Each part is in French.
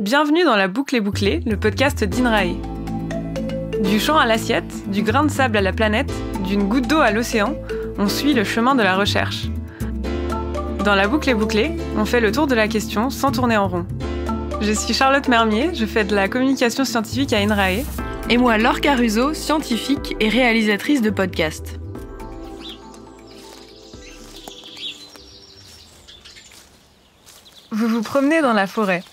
Bienvenue dans La Boucle est bouclée, le podcast d'INRAE. Du champ à l'assiette, du grain de sable à la planète, d'une goutte d'eau à l'océan, on suit le chemin de la recherche. Dans La Boucle est bouclée, on fait le tour de la question sans tourner en rond. Je suis Charlotte Mermier, je fais de la communication scientifique à INRAE. Et moi, Laure Caruso, scientifique et réalisatrice de podcasts. Vous vous promenez dans la forêt.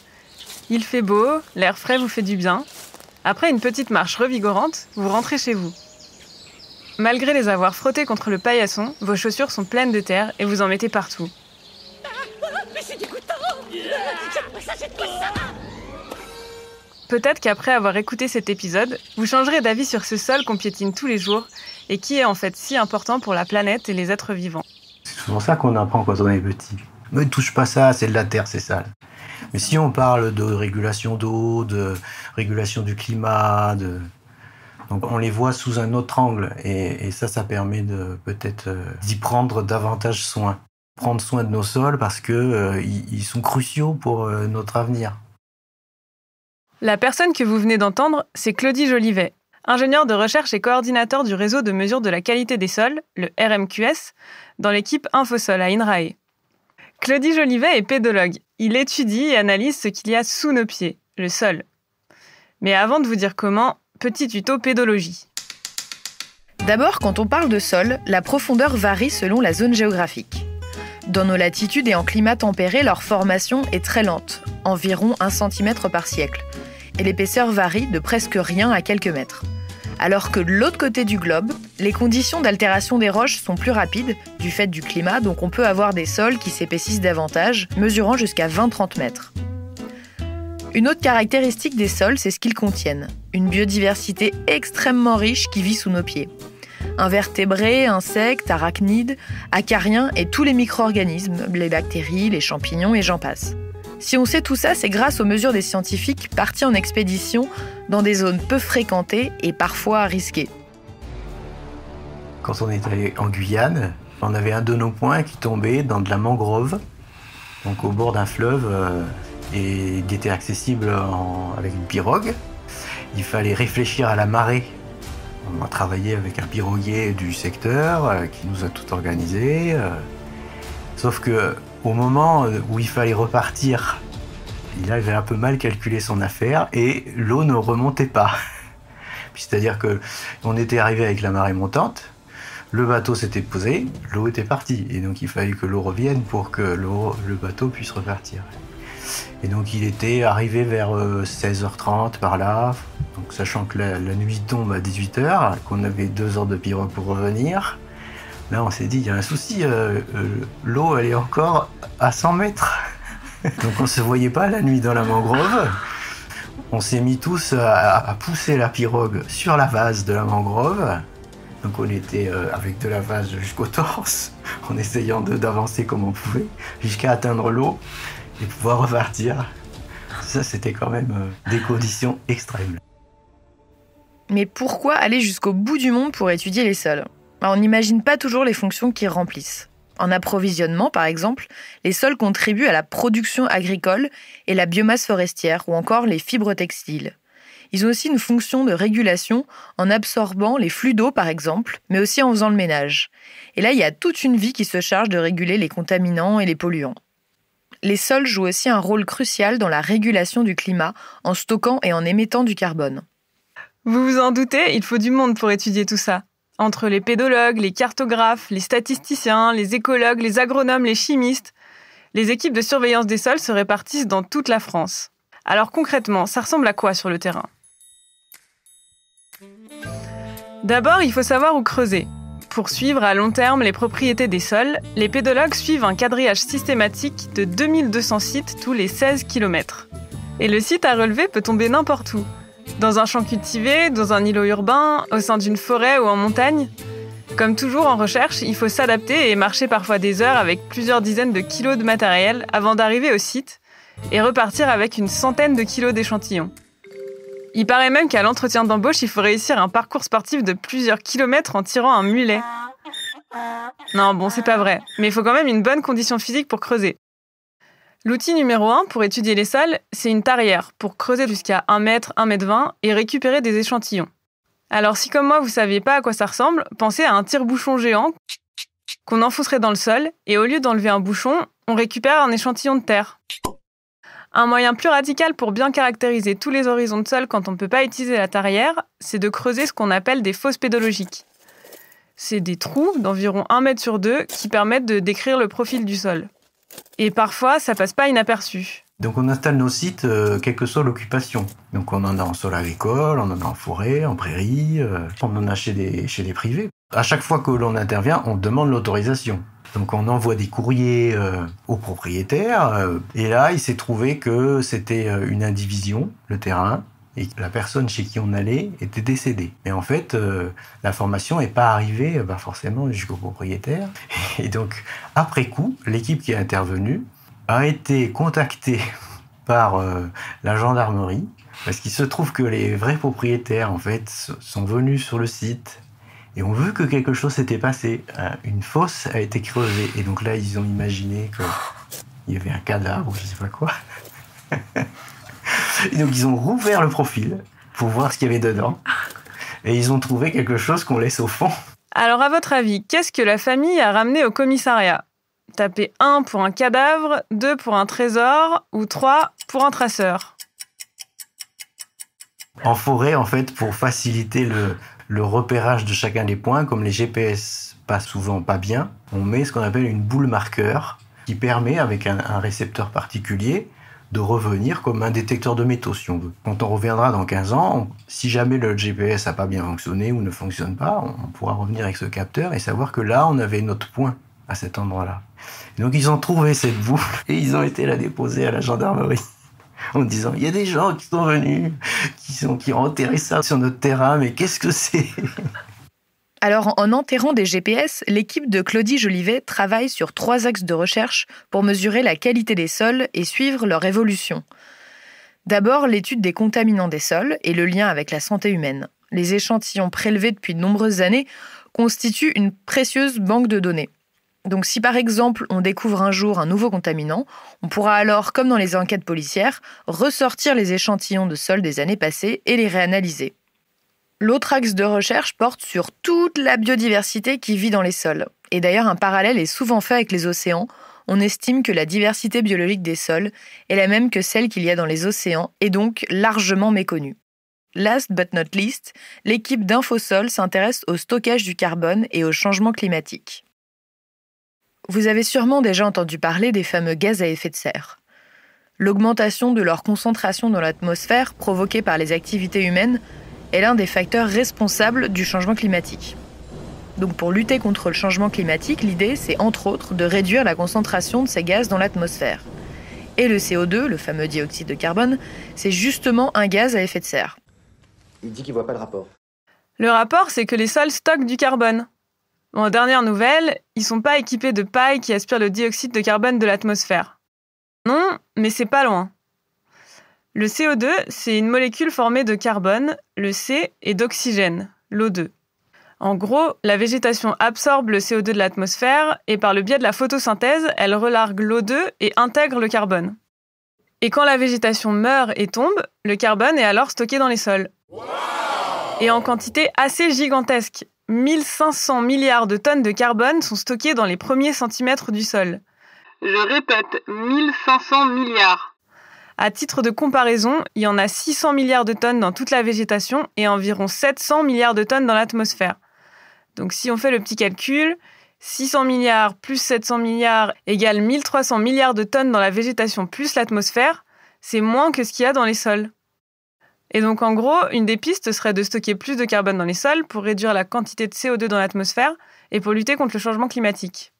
Il fait beau, l'air frais vous fait du bien. Après une petite marche revigorante, vous rentrez chez vous. Malgré les avoir frottés contre le paillasson, vos chaussures sont pleines de terre et vous en mettez partout. Mais c'est dégoûtant! Jette-moi ça! Peut-être qu'après avoir écouté cet épisode, vous changerez d'avis sur ce sol qu'on piétine tous les jours et qui est en fait si important pour la planète et les êtres vivants. C'est souvent ça qu'on apprend quand on est petit. Ne touche pas ça, c'est de la terre, c'est sale. Mais si on parle de régulation d'eau, de régulation du climat, donc on les voit sous un autre angle. Et ça permet de peut-être d'y prendre davantage soin. Prendre soin de nos sols parce qu'ils sont cruciaux pour notre avenir. La personne que vous venez d'entendre, c'est Claudie Jolivet, ingénieure de recherche et coordinateur du réseau de mesure de la qualité des sols, le RMQS, dans l'équipe Infosol à INRAE. Claudie Jolivet est pédologue. Il étudie et analyse ce qu'il y a sous nos pieds, le sol. Mais avant de vous dire comment, petit tuto pédologie. D'abord, quand on parle de sol, la profondeur varie selon la zone géographique. Dans nos latitudes et en climat tempéré, leur formation est très lente, environ 1 cm par siècle. Et l'épaisseur varie de presque rien à quelques mètres. Alors que de l'autre côté du globe, les conditions d'altération des roches sont plus rapides du fait du climat, donc on peut avoir des sols qui s'épaississent davantage, mesurant jusqu'à 20-30 mètres. Une autre caractéristique des sols, c'est ce qu'ils contiennent. Une biodiversité extrêmement riche qui vit sous nos pieds. Invertébrés, insectes, arachnides, acariens et tous les micro-organismes, les bactéries, les champignons et j'en passe. Si on sait tout ça, c'est grâce aux mesures des scientifiques partis en expédition dans des zones peu fréquentées et parfois risquées. Quand on est allé en Guyane, on avait un de nos points qui tombait dans de la mangrove, donc au bord d'un fleuve, et qui était accessible avec une pirogue. Il fallait réfléchir à la marée. On a travaillé avec un piroguier du secteur qui nous a tout organisé. Sauf que au moment où il fallait repartir, il avait un peu mal calculé son affaire et l'eau ne remontait pas. C'est-à-dire qu'on était arrivé avec la marée montante, le bateau s'était posé, l'eau était partie. Et donc il fallait que l'eau revienne pour que le bateau puisse repartir. Et donc il était arrivé vers 16h30 par là, donc sachant que la nuit tombe à 18h, qu'on avait 2 heures de pirogue pour revenir. Là on s'est dit, il y a un souci, l'eau elle est encore à 100 mètres. Donc on ne se voyait pas la nuit dans la mangrove. On s'est mis tous à pousser la pirogue sur la vase de la mangrove. Donc on était avec de la vase jusqu'au torse, en essayant d'avancer comme on pouvait, jusqu'à atteindre l'eau et pouvoir repartir. Ça c'était quand même des conditions extrêmes. Mais pourquoi aller jusqu'au bout du monde pour étudier les sols ? On n'imagine pas toujours les fonctions qu'ils remplissent. En approvisionnement, par exemple, les sols contribuent à la production agricole et la biomasse forestière, ou encore les fibres textiles. Ils ont aussi une fonction de régulation en absorbant les flux d'eau, par exemple, mais aussi en faisant le ménage. Et là, il y a toute une vie qui se charge de réguler les contaminants et les polluants. Les sols jouent aussi un rôle crucial dans la régulation du climat, en stockant et en émettant du carbone. Vous vous en doutez, il faut du monde pour étudier tout ça. Entre les pédologues, les cartographes, les statisticiens, les écologues, les agronomes, les chimistes, les équipes de surveillance des sols se répartissent dans toute la France. Alors concrètement, ça ressemble à quoi sur le terrain ? D'abord, il faut savoir où creuser. Pour suivre à long terme les propriétés des sols, les pédologues suivent un quadrillage systématique de 2200 sites tous les 16 km. Et le site à relever peut tomber n'importe où. Dans un champ cultivé, dans un îlot urbain, au sein d'une forêt ou en montagne. Comme toujours en recherche, il faut s'adapter et marcher parfois des heures avec plusieurs dizaines de kilos de matériel avant d'arriver au site et repartir avec une centaine de kilos d'échantillons. Il paraît même qu'à l'entretien d'embauche, il faut réussir un parcours sportif de plusieurs kilomètres en tirant un mulet. Non, bon, c'est pas vrai, mais il faut quand même une bonne condition physique pour creuser. L'outil numéro 1 pour étudier les sols, c'est une tarière pour creuser jusqu'à 1 mètre, 1 mètre 20 et récupérer des échantillons. Alors si comme moi vous ne saviez pas à quoi ça ressemble, pensez à un tire-bouchon géant qu'on enfoncerait dans le sol et au lieu d'enlever un bouchon, on récupère un échantillon de terre. Un moyen plus radical pour bien caractériser tous les horizons de sol quand on ne peut pas utiliser la tarière, c'est de creuser ce qu'on appelle des fosses pédologiques. C'est des trous d'environ 1 mètre sur 2 qui permettent de décrire le profil du sol. Et parfois, ça passe pas inaperçu. Donc on installe nos sites quelle que soit l'occupation. Donc on en a en sol agricole, on en a en forêt, en prairie, on en a chez les privés. À chaque fois que l'on intervient, on demande l'autorisation. Donc on envoie des courriers aux propriétaires. Et là, il s'est trouvé que c'était une indivision, le terrain, et que la personne chez qui on allait était décédée. Mais en fait, l'information n'est pas arrivée forcément jusqu'au propriétaire. Et donc, après coup, l'équipe qui est intervenue a été contactée par la gendarmerie, parce qu'il se trouve que les vrais propriétaires, en fait, sont venus sur le site et ont vu que quelque chose s'était passé. Une fosse a été creusée. Et donc là, ils ont imaginé qu'il y avait un cadavre ou je ne sais pas quoi. Et donc, ils ont rouvert le profil pour voir ce qu'il y avait dedans. Et ils ont trouvé quelque chose qu'on laisse au fond. Alors, à votre avis, qu'est-ce que la famille a ramené au commissariat ? Tapez 1 pour un cadavre, 2 pour un trésor ou 3 pour un traceur. En forêt, en fait, pour faciliter le repérage de chacun des points, comme les GPS passent souvent pas bien, on met ce qu'on appelle une boule marqueur qui permet, avec un récepteur particulier, de revenir comme un détecteur de métaux, si on veut. Quand on reviendra dans 15 ans, si jamais le GPS n'a pas bien fonctionné ou ne fonctionne pas, on pourra revenir avec ce capteur et savoir que là, on avait notre point à cet endroit-là. Et donc, ils ont trouvé cette boule et ils ont été la déposer à la gendarmerie en disant « Il y a des gens qui sont venus, qui ont enterré ça sur notre terrain, mais qu'est-ce que c'est ?» Alors, en enterrant des GPS, l'équipe de Claudie Jolivet travaille sur 3 axes de recherche pour mesurer la qualité des sols et suivre leur évolution. D'abord, l'étude des contaminants des sols et le lien avec la santé humaine. Les échantillons prélevés depuis de nombreuses années constituent une précieuse banque de données. Donc si par exemple on découvre un jour un nouveau contaminant, on pourra alors, comme dans les enquêtes policières, ressortir les échantillons de sol des années passées et les réanalyser. L'autre axe de recherche porte sur toute la biodiversité qui vit dans les sols. Et d'ailleurs, un parallèle est souvent fait avec les océans. On estime que la diversité biologique des sols est la même que celle qu'il y a dans les océans et donc largement méconnue. Last but not least, l'équipe d'Infosol s'intéresse au stockage du carbone et au changement climatique. Vous avez sûrement déjà entendu parler des fameux gaz à effet de serre. L'augmentation de leur concentration dans l'atmosphère provoquée par les activités humaines est l'un des facteurs responsables du changement climatique. Donc pour lutter contre le changement climatique, l'idée c'est entre autres de réduire la concentration de ces gaz dans l'atmosphère. Et le CO2, le fameux dioxyde de carbone, c'est justement un gaz à effet de serre. Il dit qu'il voit pas le rapport. Le rapport, c'est que les sols stockent du carbone. En dernière nouvelle, ils sont pas équipés de paille qui aspire le dioxyde de carbone de l'atmosphère. Non, mais c'est pas loin. Le CO2, c'est une molécule formée de carbone, le C, et d'oxygène, l'O2. En gros, la végétation absorbe le CO2 de l'atmosphère et par le biais de la photosynthèse, elle relargue l'O2 et intègre le carbone. Et quand la végétation meurt et tombe, le carbone est alors stocké dans les sols. Et en quantité assez gigantesque. 1500 milliards de tonnes de carbone sont stockées dans les premiers centimètres du sol. Je répète, 1500 milliards. À titre de comparaison, il y en a 600 milliards de tonnes dans toute la végétation et environ 700 milliards de tonnes dans l'atmosphère. Donc si on fait le petit calcul, 600 milliards plus 700 milliards égale 1300 milliards de tonnes dans la végétation plus l'atmosphère, c'est moins que ce qu'il y a dans les sols. Et donc en gros, une des pistes serait de stocker plus de carbone dans les sols pour réduire la quantité de CO2 dans l'atmosphère et pour lutter contre le changement climatique.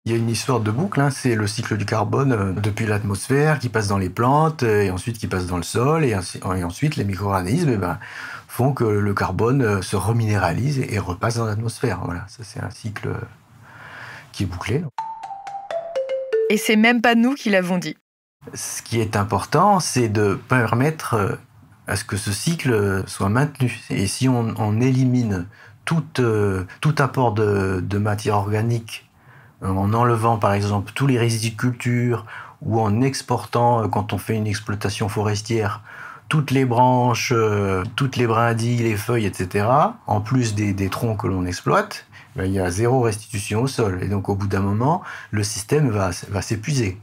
Il y a une histoire de boucle, c'est le cycle du carbone depuis l'atmosphère qui passe dans les plantes et ensuite qui passe dans le sol et ensuite les micro-organismes font que le carbone se reminéralise et repasse dans l'atmosphère. Voilà, ça c'est un cycle qui est bouclé. Et c'est même pas nous qui l'avons dit. Ce qui est important, c'est de permettre à ce que ce cycle soit maintenu. Et si on élimine tout apport de matière organique en enlevant par exemple tous les résidus de culture ou en exportant, quand on fait une exploitation forestière, toutes les branches, toutes les brindilles, les feuilles, etc., en plus des troncs que l'on exploite, il y a zéro restitution au sol. Et donc, au bout d'un moment, le système va s'épuiser.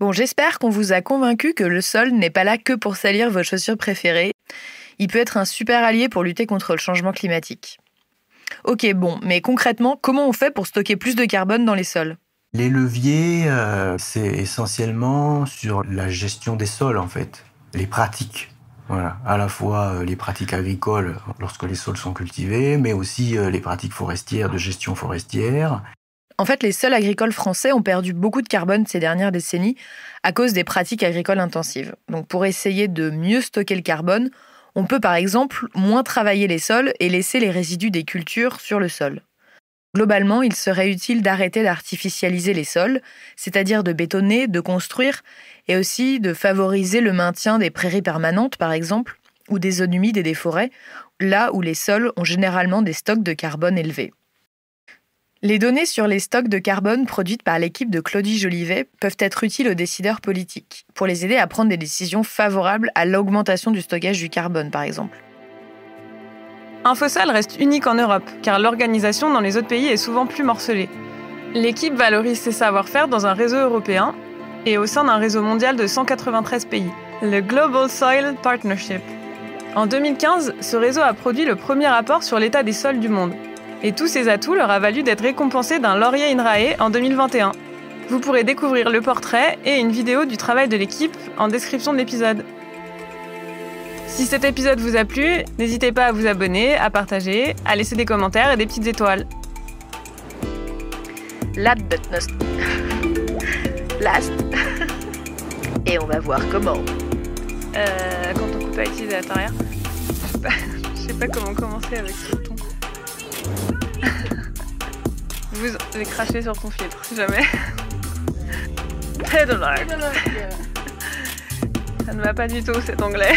Bon, j'espère qu'on vous a convaincu que le sol n'est pas là que pour salir vos chaussures préférées. Il peut être un super allié pour lutter contre le changement climatique. Ok, bon, mais concrètement, comment on fait pour stocker plus de carbone dans les sols ? Les leviers, c'est essentiellement sur la gestion des sols, en fait. Les pratiques. Voilà, à la fois les pratiques agricoles lorsque les sols sont cultivés, mais aussi les pratiques forestières, de gestion forestière. En fait, les sols agricoles français ont perdu beaucoup de carbone ces dernières décennies à cause des pratiques agricoles intensives. Donc pour essayer de mieux stocker le carbone, on peut par exemple moins travailler les sols et laisser les résidus des cultures sur le sol. Globalement, il serait utile d'arrêter d'artificialiser les sols, c'est-à-dire de bétonner, de construire, et aussi de favoriser le maintien des prairies permanentes, par exemple, ou des zones humides et des forêts, là où les sols ont généralement des stocks de carbone élevés. Les données sur les stocks de carbone produites par l'équipe de Claudie Jolivet peuvent être utiles aux décideurs politiques, pour les aider à prendre des décisions favorables à l'augmentation du stockage du carbone, par exemple. Infosol reste unique en Europe, car l'organisation dans les autres pays est souvent plus morcelée. L'équipe valorise ses savoir-faire dans un réseau européen et au sein d'un réseau mondial de 193 pays, le Global Soil Partnership. En 2015, ce réseau a produit le premier rapport sur l'état des sols du monde. Et tous ces atouts leur a valu d'être récompensés d'un laurier INRAE en 2021. Vous pourrez découvrir le portrait et une vidéo du travail de l'équipe en description de l'épisode. Si cet épisode vous a plu, n'hésitez pas à vous abonner, à partager, à laisser des commentaires et des petites étoiles. Last but not last. Et on va voir comment. Quand on coupe à utilisateur arrière, je sais pas comment commencer avec ce ton. Vous allez cracher sur ton filtre, si jamais. Pedalog. Ça ne va pas du tout cet anglais.